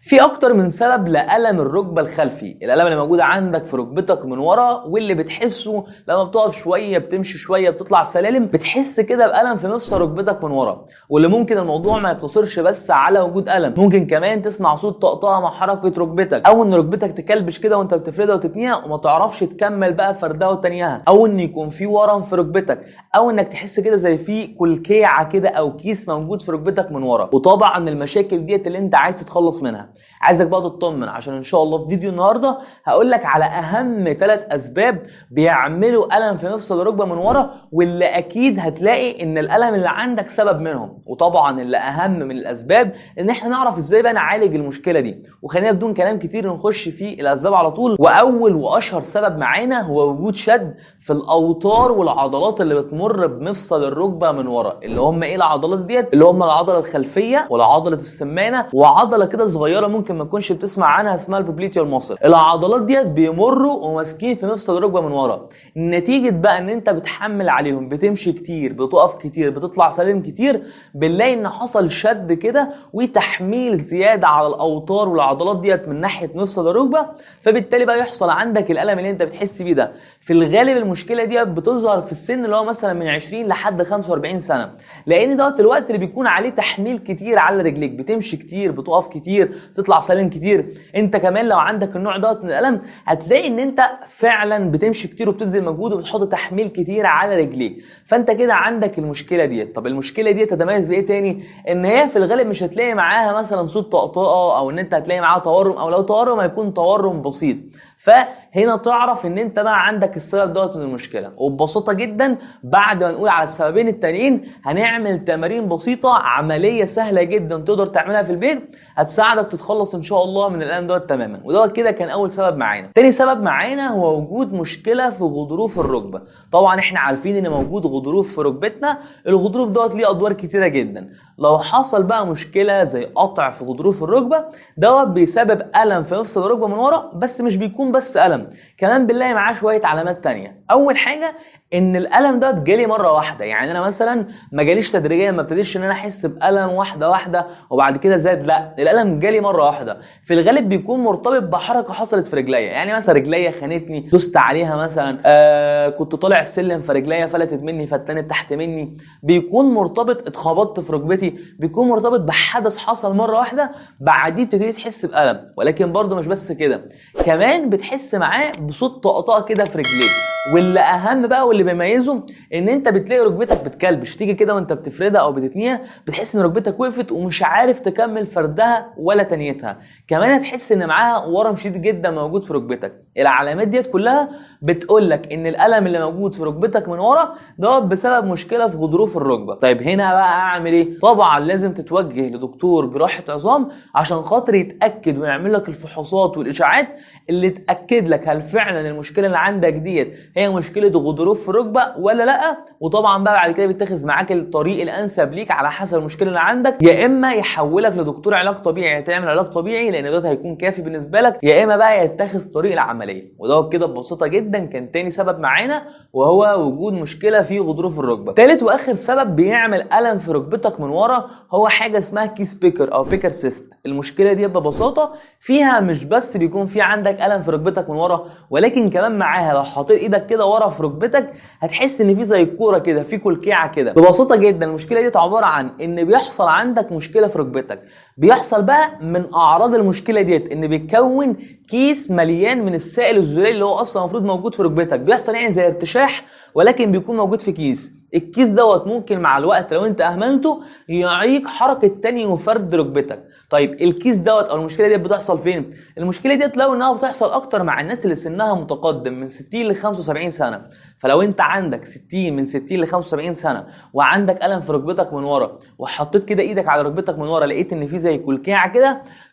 في اكتر من سبب لألم الركبة الخلفي، الألم اللي موجود عندك في ركبتك من ورا واللي بتحسه لما بتقف شوية بتمشي شوية بتطلع سلالم بتحس كده بألم في مفصل ركبتك من ورا. واللي ممكن الموضوع ما يقتصرش بس على وجود ألم، ممكن كمان تسمع صوت طقطقة مع حركة ركبتك، او ان ركبتك تكلبش كده وانت بتفردها وتتنيها وما تعرفش تكمل بقى فردها وتانيها، او ان يكون في ورم في ركبتك، او انك تحس كده زي في كلكيعة كده او كيس موجود في ركبتك من ورا. وطبعا المشاكل ديت اللي انت عايز تتخلص منها. عايزك بقى تطمن عشان ان شاء الله في فيديو النهارده هقول لك على اهم 3 اسباب بيعملوا الم في مفصل الركبه من ورا، واللي اكيد هتلاقي ان الالم اللي عندك سبب منهم. وطبعا اللي اهم من الاسباب ان احنا نعرف ازاي بقى نعالج المشكله دي. وخلينا بدون كلام كتير نخش في الاسباب على طول. واول واشهر سبب معانا هو وجود شد في الاوتار والعضلات اللي بتمر بمفصل الركبه من ورا. اللي هم ايه العضلات ديت؟ اللي هم العضله الخلفيه والعضله السمانه وعضله كده صغيره ممكن ما تكونش بتسمع عنها اسمها البوبليتيال ماسل. العضلات ديت بيمروا وماسكين في مفصل الركبه من ورا. نتيجه بقى ان انت بتحمل عليهم، بتمشي كتير، بتقف كتير، بتطلع سلم كتير، بنلاقي ان حصل شد كده وتحميل زياده على الاوتار والعضلات ديت من ناحيه مفصل الركبه، فبالتالي بقى يحصل عندك الالم اللي انت بتحس بيه ده. في الغالب المشكله ديت بتظهر في السن اللي هو مثلا من 20 لحد 45 سنه، لان دوت الوقت اللي بيكون عليه تحميل كتير على رجليك، بتمشي كتير، بتقف كتير، تطلع سلم كتير. انت كمان لو عندك النوع دوت من الالم هتلاقي ان انت فعلا بتمشي كتير وبتبذل مجهود وبتحط تحميل كتير على رجليك، فانت كده عندك المشكله ديت. طب المشكله ديت تتميز بايه تاني؟ ان هي في الغالب مش هتلاقي معاها مثلا صوت طقطقه، او ان انت هتلاقي معاها تورم، او لو تورم هيكون تورم بسيط. فهنا تعرف ان انت بقى عندك السبب دوت من المشكله. وببساطه جدا بعد ما نقول على السببين التانيين هنعمل تمارين بسيطه عمليه سهله جدا تقدر تعملها في البيت هتساعدك تتخلص ان شاء الله من الالم دوت تماما. ودوت كده كان اول سبب معانا. تاني سبب معانا هو وجود مشكله في غضروف الركبه. طبعا احنا عارفين ان موجود غضروف في ركبتنا، الغضروف دوت ليه ادوار كتيره جدا. لو حصل بقى مشكله زي قطع في غضروف الركبه دوت بيسبب الم في مفصل الركبه من ورا، بس مش بيكون بس الم، كمان بنلاقي معاه شويه علامات تانية. اول حاجه ان الالم ده جالي مره واحده، يعني انا مثلا ما جاليش تدريجيا، ما ابتديش ان انا احس بالم واحده واحده وبعد كده زاد، لا الالم جالي مره واحده. في الغالب بيكون مرتبط بحركه حصلت في رجليا، يعني مثلا رجليا خانتني دوست عليها مثلا، كنت طالع السلم فرجليا فلتت مني فتنت تحت مني، بيكون مرتبط، اتخبطت في ركبتي، بيكون مرتبط بحدث حصل مره واحده بعديه بتبتدي تحس بالم. ولكن برضه مش بس كده، كمان بتحس معاه بصوت طقطقه كده في رجليك. واللي اهم بقى واللي بيميزه ان انت بتلاقي ركبتك بتكلبش، تيجي كده وانت بتفردها او بتتنيها بتحس ان ركبتك وقفت ومش عارف تكمل فردها ولا تنيتها. كمان هتحس ان معاها ورم شديد جدا موجود في ركبتك. العلامات ديت كلها بتقول لك ان الالم اللي موجود في ركبتك من ورا دوت بسبب مشكله في غضروف الركبه. طيب هنا بقى اعمل ايه؟ طبعا لازم تتوجه لدكتور جراحه عظام عشان خاطر يتاكد ويعمل لك الفحوصات والاشاعات اللي تاكد لك هل فعلا المشكله اللي عندك ديت هي مشكله غضروف في الركبه ولا لا. وطبعا بقى بعد كده بيتخذ معاك الطريق الانسب ليك على حسب المشكله اللي عندك، يا اما يحولك لدكتور علاج طبيعي تعمل علاج طبيعي لان ده هيكون كافي بالنسبه لك، يا اما بقى يتخذ طريق العمليه. وده كده ببساطه جدا كان تاني سبب معانا وهو وجود مشكله في غضروف الركبه. تالت واخر سبب بيعمل الم في ركبتك من ورا هو حاجه اسمها كيس بيكر او بيكر سيست. المشكله دي ببساطه فيها مش بس بيكون في عندك الم في ركبتك من ورا، ولكن كمان معاها لو حطيت ايدك كده ورا في ركبتك هتحس ان في زي كوره كده، في كلكيعه كده. ببساطه جدا المشكله دي عباره عن ان بيحصل عندك مشكله في ركبتك. بيحصل بقى من اعراض المشكله ديت ان بيتكون كيس مليان من السائل الزلالي اللي هو اصلا المفروض موجود في ركبتك. بيحصل يعني زي ارتشاح ولكن بيكون موجود في كيس. الكيس دوت ممكن مع الوقت لو انت اهملته يعيق حركه تاني وفرد ركبتك. طيب الكيس دوت او المشكله ديت بتحصل فين؟ المشكله ديت لو انها بتحصل اكتر مع الناس اللي سنها متقدم من 60 ل 75 سنه. فلو انت عندك من 60 ل 75 سنه وعندك الم في ركبتك من ورا وحطيت كده ايدك على ركبتك من ورا لقيت ان في زي كلكيعه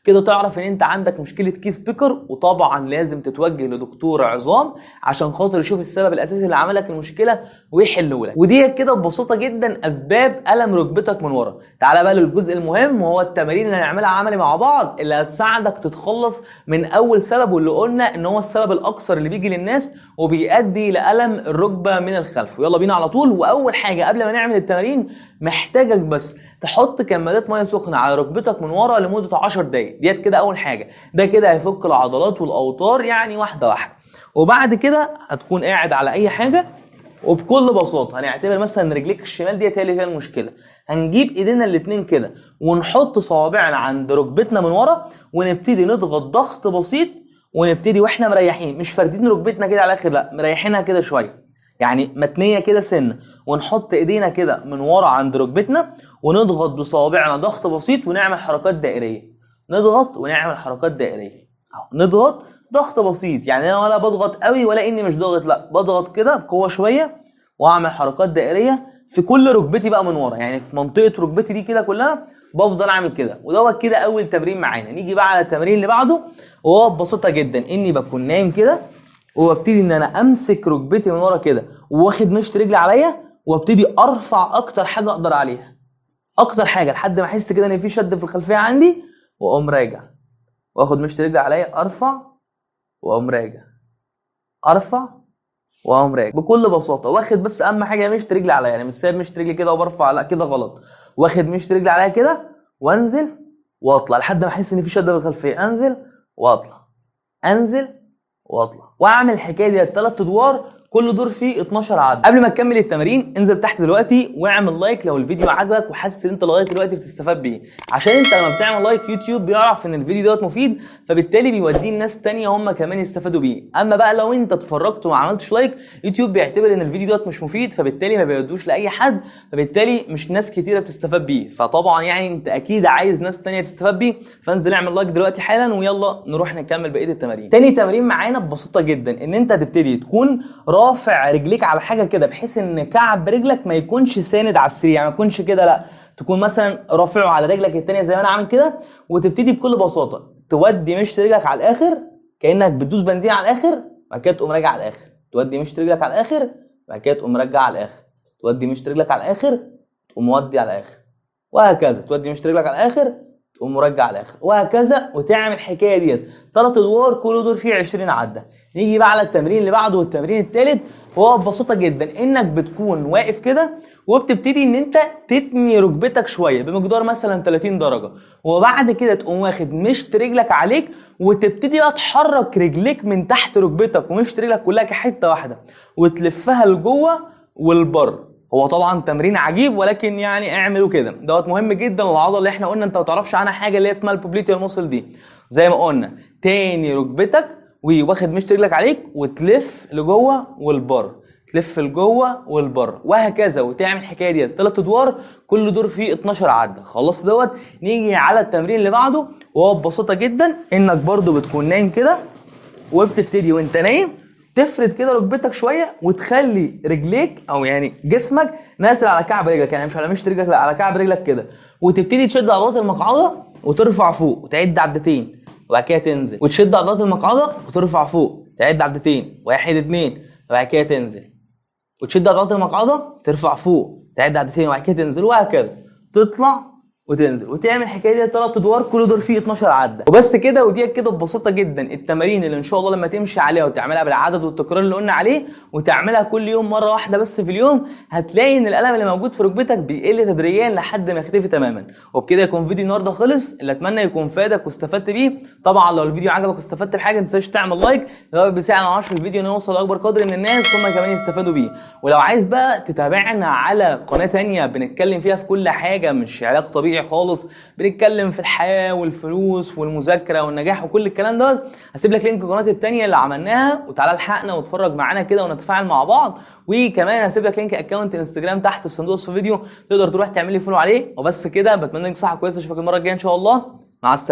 كده تعرف ان انت عندك مشكله كيس بيكر. وطبعا لازم تتوجه لدكتور عظام عشان خاطر يشوف السبب الاساسي اللي عمل لك المشكله ويحله لك. ودي كده ببساطه جدا اسباب الم ركبتك من ورا. تعالى بقى للجزء المهم وهو التمارين اللي هنعملها عملي مع بعض اللي هتساعدك تتخلص من اول سبب، واللي قلنا ان هو السبب الاكثر اللي بيجي للناس وبيؤدي لالم الركبه من الخلف. ويلا بينا على طول. واول حاجه قبل ما نعمل التمارين محتاجك بس تحط كمادات ميه سخنه على ركبتك من ورا لمده 10 دقائق. ديت كده اول حاجه، ده كده هيفك العضلات والاوتار يعني واحده واحده. وبعد كده هتكون قاعد على اي حاجه، وبكل بساطه هنعتبر مثلا ان رجليك الشمال ديت هي اللي فيها المشكله. هنجيب ايدينا الاثنين كده ونحط صوابعنا عند ركبتنا من ورا، ونبتدي نضغط ضغط بسيط، ونبتدي واحنا مريحين، مش فاردين ركبتنا كده على الاخر، لا مريحينها كده شويه يعني متنيه كده سنه، ونحط ايدينا كده من ورا عند ركبتنا ونضغط بصوابعنا ضغط بسيط ونعمل حركات دائريه. نضغط ونعمل حركات دائريه اهو، نضغط ضغط بسيط، يعني انا ولا بضغط قوي ولا اني مش ضاغط، لا بضغط كده بقوه شويه واعمل حركات دائريه في كل ركبتي بقى من ورا، يعني في منطقه ركبتي دي كده كلها بفضل اعمل كده. ودوت كده اول تمرين معانا. نيجي بقى على التمرين اللي بعده، وهو ببساطه جدا اني بكون نايم كده وابتدي ان انا امسك ركبتي من ورا كده واخد مشط رجلي عليا، وابتدي ارفع اكتر حاجه اقدر عليها، اكتر حاجه لحد ما احس كده ان في شد في الخلفيه عندي، واقوم راجع واخد مشط رجلي عليا، ارفع واقوم راجع، ارفع واقوم راجع بكل بساطه. واخد بس اهم حاجه مشط رجلي عليا، يعني مش سايب مشط رجلي كده وبرفع، لا كده غلط. واخد مشط رجلي عليا كده وانزل واطلع لحد ما احس ان في شده في الخلفيه، انزل واطلع، انزل واطلع، واعمل الحكايه دي 3 ادوار، كل دور فيه 12 عد. قبل ما تكمل التمارين انزل تحت دلوقتي واعمل لايك لو الفيديو عجبك وحاسس ان انت لغايه دلوقتي بتستفاد بيه، عشان انت لما بتعمل لايك يوتيوب بيعرف ان الفيديو دوت مفيد، فبالتالي بيوديه لناس تانية هم كمان يستفادوا بيه. اما بقى لو انت اتفرجت وما عملتش لايك، يوتيوب بيعتبر ان الفيديو دوت مش مفيد، فبالتالي ما بيودوش لاي حد، فبالتالي مش ناس كتيره بتستفاد بيه. فطبعا يعني انت اكيد عايز ناس تانية تستفاد بيه، فانزل اعمل لايك دلوقتي حالا ويلا نروح نكمل بقيه التمارين. تاني تمرين معانا ببساطه جدا ان انت هتبتدي تكون رافع رجليك على حاجه كده بحيث ان كعب رجلك ما يكونش ساند على السرير، يعني ما يكونش كده، لا تكون مثلا رافعه على رجلك الثانيه زي ما انا عامل كده. وتبتدي بكل بساطه تودي مشط رجلك على الاخر كانك بتدوس بنزين على الاخر، بعد كده تقوم راجع على الاخر، تودي مشط رجلك على الاخر، بعد كده تقوم راجع على الاخر، تودي مشط رجلك على الاخر، تقوم مودي على الاخر، وهكذا تودي مشط رجلك على الاخر تقوم مرجع على الاخر، وهكذا. وتعمل الحكايه ديت 3 ادوار، كل دور فيه 20 عده. نيجي بقى على التمرين اللي بعده والتمرين الثالث، وهو ببساطه جدا انك بتكون واقف كده وبتبتدي ان انت تتني ركبتك شويه بمقدار مثلا 30 درجه، وبعد كده تقوم واخد مشط رجلك عليك وتبتدي بقى تحرك رجليك من تحت ركبتك ومشط رجلك كلها كحته واحده وتلفها لجوه والبر. هو طبعا تمرين عجيب ولكن يعني اعملوا كده، دوت مهم جدا للعضله اللي احنا قلنا انت ما تعرفش عنها حاجه، اللي هي اسمها البوبليتيال موسل دي. زي ما قلنا تاني ركبتك واخد مشط رجلك عليك وتلف لجوه والبر، تلف لجوه والبر، وهكذا. وتعمل الحكايه دي 3 ادوار، كل دور فيه 12 عده. خلص دوت. نيجي على التمرين اللي بعده، وهو ببساطه جدا انك برده بتكون نايم كده، وبتبتدي وانت نايم تفرد كده ركبتك شويه وتخلي رجليك او يعني جسمك نازل على كعب رجلك، يعني مش على مشط رجلك، لا على كعب رجلك كده، وتبتدي تشد عضلات المقعده وترفع فوق وتعد عدتين، وبعد كده تنزل وتشد عضلات المقعده وترفع فوق تعد عدتين، 1 2، وبعد كده تنزل وتشد عضلات المقعده ترفع فوق تعد عدتين، وبعد كده تنزل، وهكذا تطلع وتنزل. وتعمل الحكايه دي 3 ادوار، كل دور فيه 12 عده. وبس كده. ودي كده ببساطه جدا التمارين اللي ان شاء الله لما تمشي عليها وتعملها بالعدد والتكرار اللي قلنا عليه، وتعملها كل يوم مره واحده بس في اليوم، هتلاقي ان الالم اللي موجود في ركبتك بيقل تدريجيا لحد ما يختفي تماما. وبكده يكون فيديو النهارده خلص، اللي اتمنى يكون فادك واستفدت بيه. طبعا لو الفيديو عجبك واستفدت بحاجه ما تنساش تعمل لايك، لو بيساعد على نشر الفيديو انه يوصل لاكبر قدر من الناس هم كمان يستفادوا بيه. ولو عايز بقى تتابعنا على قناه ثانيه بنتكلم فيها في كل حاجه مش علاج طبيعي خالص، بنتكلم في الحياه والفلوس والمذاكره والنجاح وكل الكلام ده، هسيب لك لينك القناه الثانيه اللي عملناها، وتعالى الحقنا واتفرج معانا كده ونتفاعل مع بعض. وكمان هسيب لك لينك اكونت انستجرام تحت في صندوق الفيديو، تقدر تروح تعمل لي فولو عليه. وبس كده، بتمنى لك صحه كويسه، اشوفك المره الجايه ان شاء الله. مع السلامه.